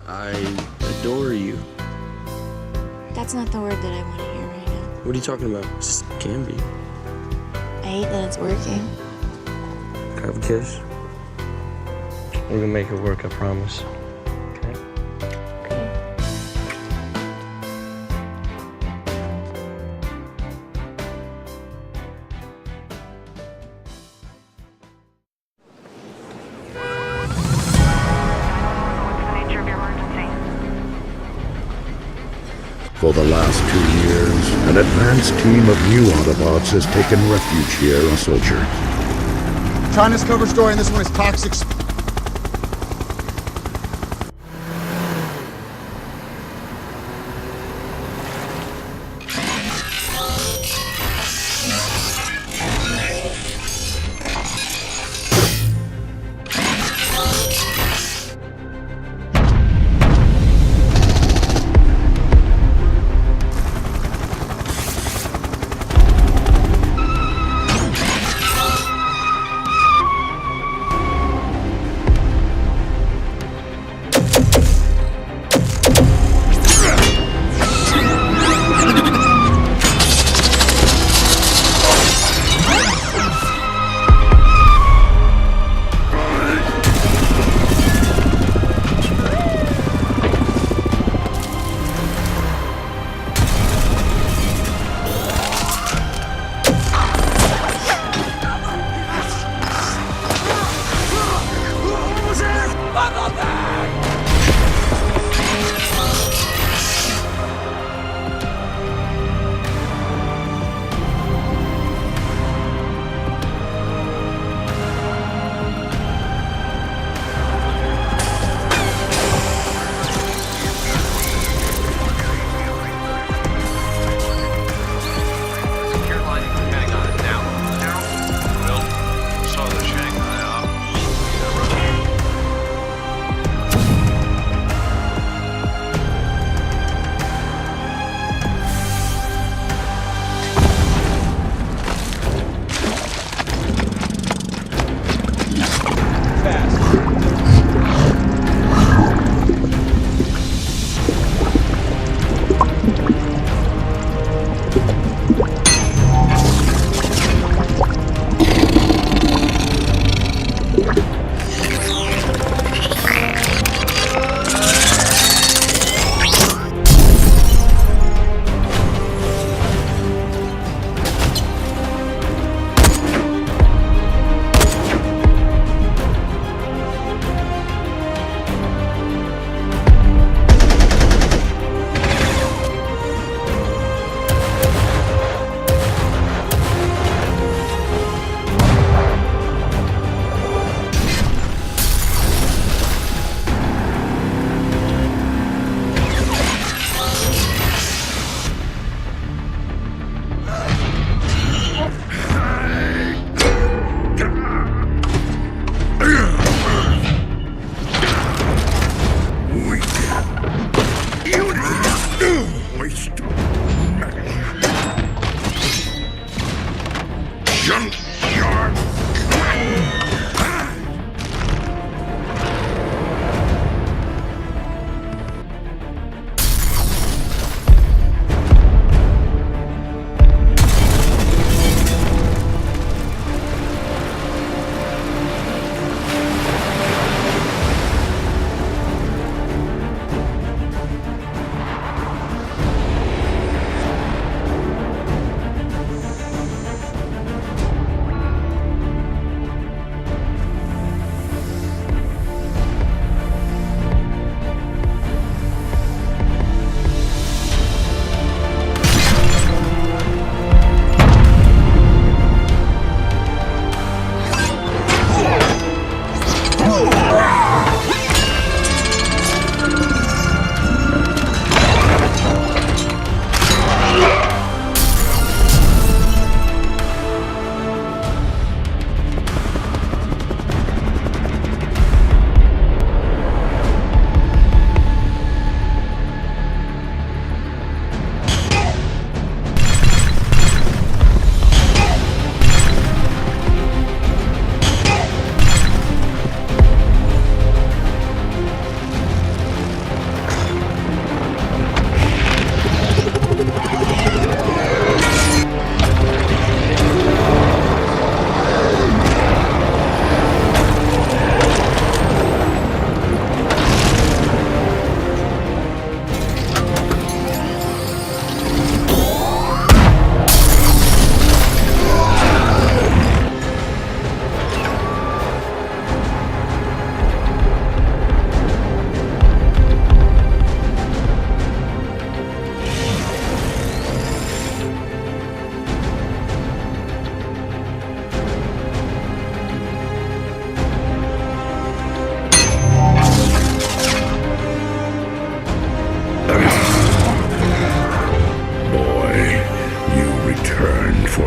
I adore you. That's not the word that I want to hear right now. What are you talking about? It just can be. I hate that it's working. Can I have a kiss? We're gonna make it work, I promise. Okay? For the last 2 years, an advanced team of new Autobots has taken refuge here on Soldier. China's cover story, and this one is toxic.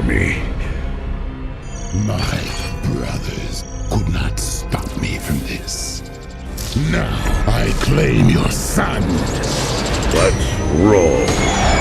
me. My brothers could not stop me from this. Now I claim your son. Let's roll.